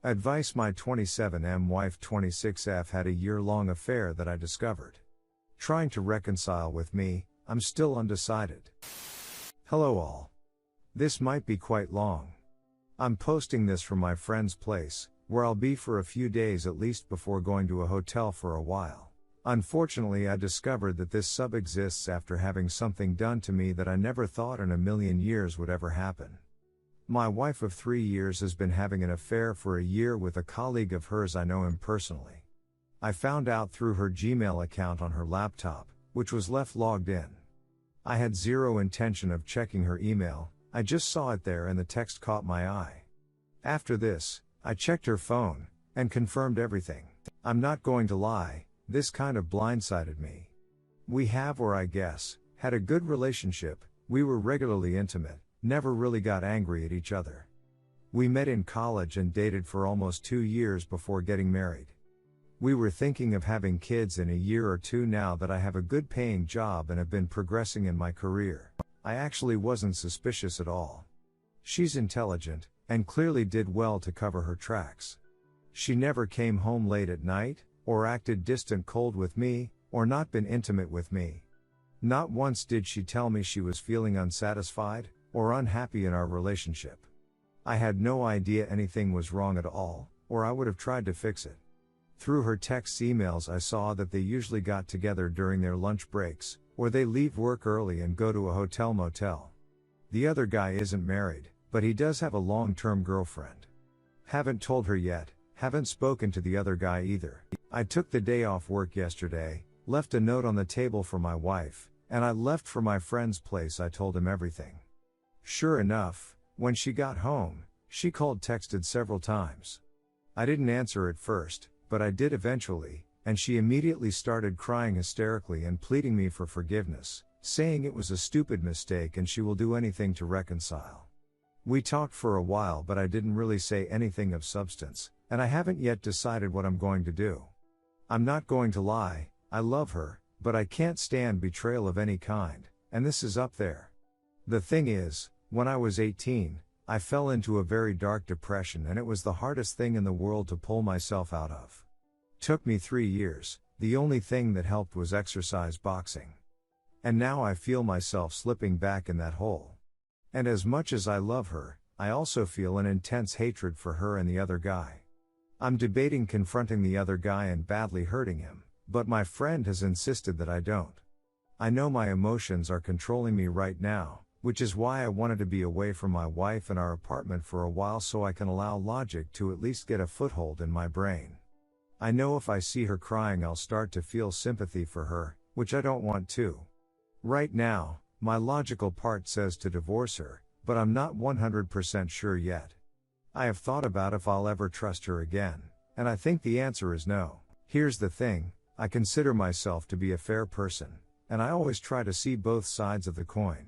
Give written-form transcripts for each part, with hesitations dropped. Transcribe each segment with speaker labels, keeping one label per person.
Speaker 1: Advice: my 27M wife 26F had a year-long affair that I discovered. Trying to reconcile with me, I'm still undecided. Hello all. This might be quite long. I'm posting this from my friend's place, where I'll be for a few days at least before going to a hotel for a while. Unfortunately, I discovered that this sub exists after having something done to me that I never thought in a million years would ever happen. My wife of 3 years has been having an affair for a year with a colleague of hers. I know him personally. I found out through her Gmail account on her laptop, which was left logged in. I had zero intention of checking her email, I just saw it there and the text caught my eye. After this, I checked her phone, and confirmed everything. I'm not going to lie, this kind of blindsided me. We have, or I guess, had a good relationship, we were regularly intimate, never really got angry at each other. We met in college and dated for almost 2 years before getting married. We were thinking of having kids in a year or two now that I have a good paying job and have been progressing in my career. I actually wasn't suspicious at all. She's intelligent, and clearly did well to cover her tracks. She never came home late at night, or acted distant cold with me, or not been intimate with me. Not once did she tell me she was feeling unsatisfied, or unhappy in our relationship. I had no idea anything was wrong at all, or I would have tried to fix it. Through her texts, emails, I saw that they usually got together during their lunch breaks, or they leave work early and go to a hotel motel. The other guy isn't married, but he does have a long-term girlfriend. Haven't told her yet, haven't spoken to the other guy either. I took the day off work yesterday, left a note on the table for my wife, and I left for my friend's place. I told him everything. Sure enough, when she got home, she called, texted several times. I didn't answer at first, but I did eventually, and she immediately started crying hysterically and pleading me for forgiveness, saying it was a stupid mistake and she will do anything to reconcile. We talked for a while, but I didn't really say anything of substance, and I haven't yet decided what I'm going to do. I'm not going to lie, I love her, but I can't stand betrayal of any kind, and this is up there. The thing is, when I was 18, I fell into a very dark depression and it was the hardest thing in the world to pull myself out of. Took me 3 years, the only thing that helped was exercise, boxing. And now I feel myself slipping back in that hole. And as much as I love her, I also feel an intense hatred for her and the other guy. I'm debating confronting the other guy and badly hurting him, but my friend has insisted that I don't. I know my emotions are controlling me right now, which is why I wanted to be away from my wife and our apartment for a while so I can allow logic to at least get a foothold in my brain. I know if I see her crying I'll start to feel sympathy for her, which I don't want to. Right now, my logical part says to divorce her, but I'm not 100% sure yet. I have thought about if I'll ever trust her again, and I think the answer is no. Here's the thing, I consider myself to be a fair person, and I always try to see both sides of the coin.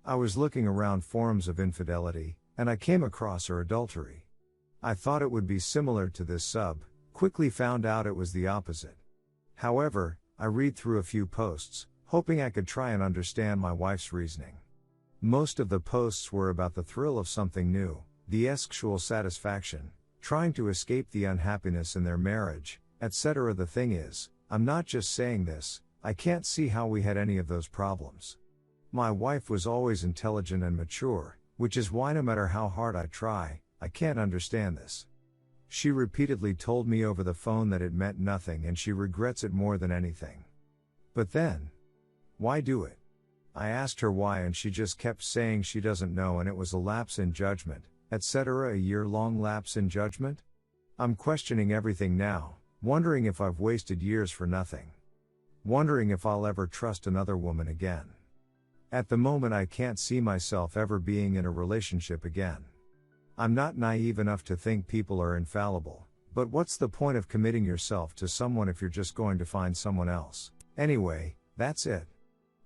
Speaker 1: I was looking around forums of infidelity, and I came across her adultery. I thought it would be similar to this sub, quickly found out it was the opposite. However, I read through a few posts, hoping I could try and understand my wife's reasoning. Most of the posts were about the thrill of something new, the sexual satisfaction, trying to escape the unhappiness in their marriage, etc. The thing is, I'm not just saying this, I can't see how we had any of those problems. My wife was always intelligent and mature, which is why no matter how hard I try, I can't understand this. She repeatedly told me over the phone that it meant nothing and she regrets it more than anything. But then, why do it? I asked her why and she just kept saying she doesn't know and it was a lapse in judgment, etc. A year-long lapse in judgment? I'm questioning everything now, wondering if I've wasted years for nothing. Wondering if I'll ever trust another woman again. At the moment I can't see myself ever being in a relationship again. I'm not naive enough to think people are infallible, but what's the point of committing yourself to someone if you're just going to find someone else? Anyway, that's it.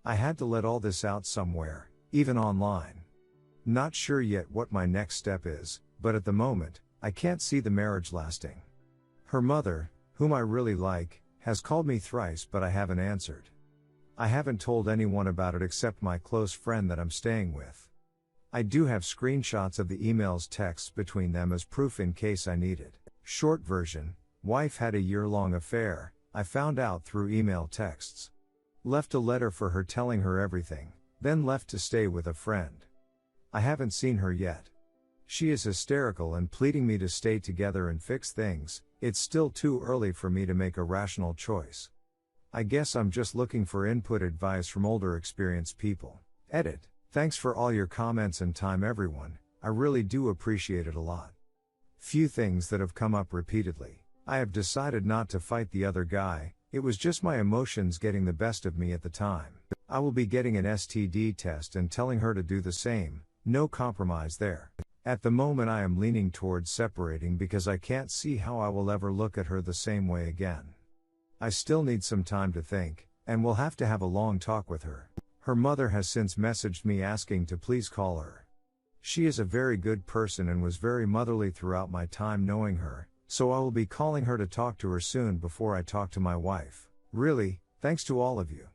Speaker 1: I had to let all this out somewhere, even online. Not sure yet what my next step is, but at the moment, I can't see the marriage lasting. Her mother, whom I really like, has called me thrice but I haven't answered. I haven't told anyone about it except my close friend that I'm staying with. I do have screenshots of the emails, texts between them as proof in case I need it. Short version, wife had a year-long affair, I found out through email texts. Left a letter for her telling her everything, then left to stay with a friend. I haven't seen her yet. She is hysterical and pleading me to stay together and fix things. It's still too early for me to make a rational choice. I guess I'm just looking for input advice from older experienced people. Edit. Thanks for all your comments and time everyone, I really do appreciate it a lot. Few things that have come up repeatedly. I have decided not to fight the other guy, it was just my emotions getting the best of me at the time. I will be getting an STD test and telling her to do the same, no compromise there. At the moment I am leaning towards separating because I can't see how I will ever look at her the same way again. I still need some time to think, and will have to have a long talk with her. Her mother has since messaged me asking to please call her. She is a very good person and was very motherly throughout my time knowing her, so I will be calling her to talk to her soon before I talk to my wife. Really, thanks to all of you.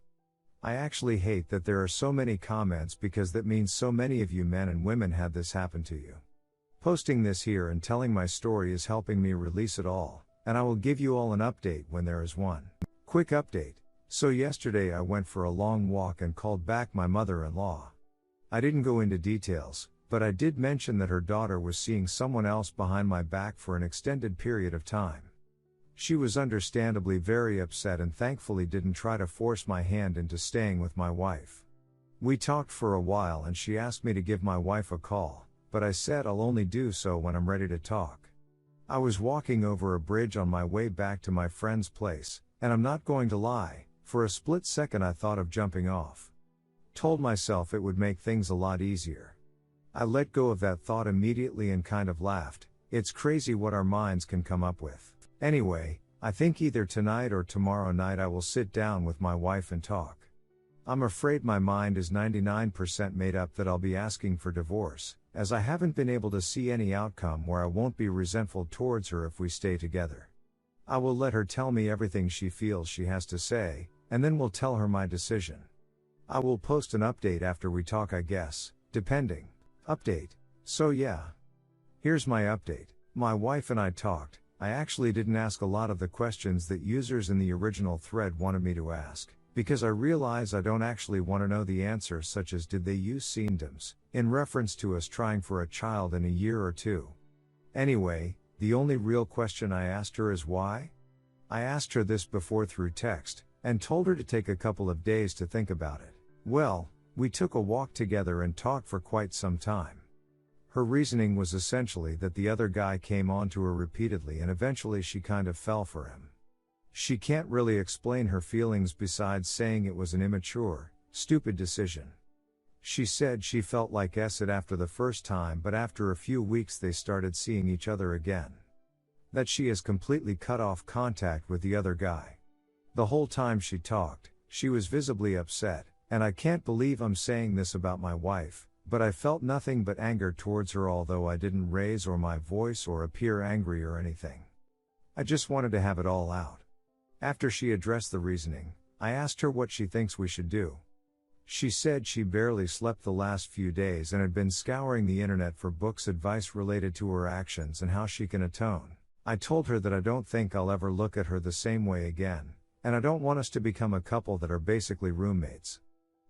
Speaker 1: I actually hate that there are so many comments because that means so many of you men and women had this happen to you. Posting this here and telling my story is helping me release it all, and I will give you all an update when there is one. Quick update. So yesterday I went for a long walk and called back my mother-in-law. I didn't go into details, but I did mention that her daughter was seeing someone else behind my back for an extended period of time. She was understandably very upset and thankfully didn't try to force my hand into staying with my wife. We talked for a while and she asked me to give my wife a call, but I said I'll only do so when I'm ready to talk. I was walking over a bridge on my way back to my friend's place, and I'm not going to lie, for a split second I thought of jumping off. Told myself it would make things a lot easier. I let go of that thought immediately and kind of laughed. It's crazy what our minds can come up with. Anyway, I think either tonight or tomorrow night I will sit down with my wife and talk. I'm afraid my mind is 99% made up that I'll be asking for divorce, as I haven't been able to see any outcome where I won't be resentful towards her if we stay together. I will let her tell me everything she feels she has to say, and then will tell her my decision. I will post an update after we talk, I guess, depending. Update. So yeah. Here's my update. My wife and I talked. I actually didn't ask a lot of the questions that users in the original thread wanted me to ask, because I realize I don't actually want to know the answer, such as did they use condoms, in reference to us trying for a child in a year or two. Anyway, the only real question I asked her is why? I asked her this before through text, and told her to take a couple of days to think about it. Well, we took a walk together and talked for quite some time. Her reasoning was essentially that the other guy came on to her repeatedly and eventually she kind of fell for him. She can't really explain her feelings besides saying it was an immature, stupid decision. She said she felt like it after the first time, but after a few weeks they started seeing each other again. That she has completely cut off contact with the other guy. The whole time she talked, she was visibly upset, and I can't believe I'm saying this about my wife, but I felt nothing but anger towards her, although I didn't raise my voice or appear angry or anything. I just wanted to have it all out. After she addressed the reasoning, I asked her what she thinks we should do. She said she barely slept the last few days and had been scouring the internet for books advice related to her actions and how she can atone. I told her that I don't think I'll ever look at her the same way again, and I don't want us to become a couple that are basically roommates.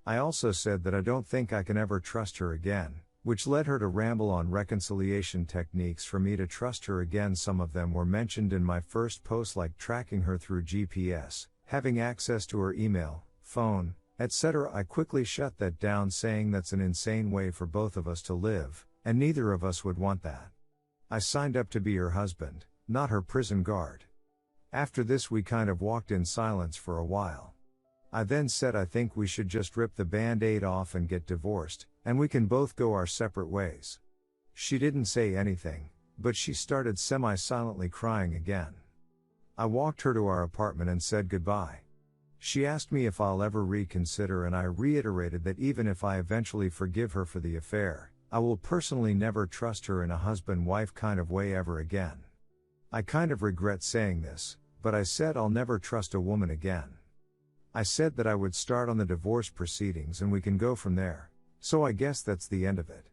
Speaker 1: I also said that I don't think I can ever trust her again, which led her to ramble on reconciliation techniques for me to trust her again. Some of them were mentioned in my first post, like tracking her through GPS, having access to her email, phone, etc. I quickly shut that down, saying that's an insane way for both of us to live, and neither of us would want that. I signed up to be her husband, not her prison guard. After this we kind of walked in silence for a while. I then said I think we should just rip the band-aid off and get divorced, and we can both go our separate ways. She didn't say anything, but she started semi-silently crying again. I walked her to our apartment and said goodbye. She asked me if I'll ever reconsider, and I reiterated that even if I eventually forgive her for the affair, I will personally never trust her in a husband-wife kind of way ever again. I kind of regret saying this, but I said I'll never trust a woman again. I said that I would start on the divorce proceedings and we can go from there, so I guess that's the end of it.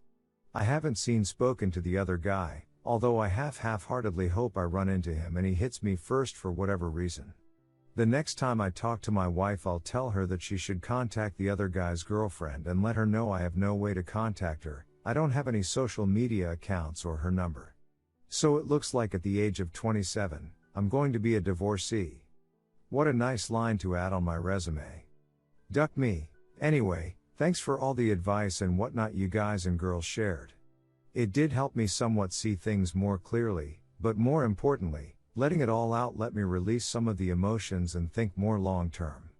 Speaker 1: I haven't spoken to the other guy, although I half-heartedly hope I run into him and he hits me first for whatever reason. The next time I talk to my wife, I'll tell her that she should contact the other guy's girlfriend and let her know I have no way to contact her. I don't have any social media accounts or her number. So it looks like at the age of 27, I'm going to be a divorcee. What a nice line to add on my resume. Duck me. Anyway, thanks for all the advice and whatnot you guys and girls shared. It did help me somewhat see things more clearly, but more importantly, letting it all out let me release some of the emotions and think more long term.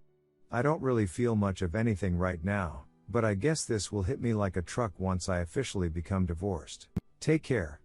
Speaker 1: I don't really feel much of anything right now, but I guess this will hit me like a truck once I officially become divorced. Take care.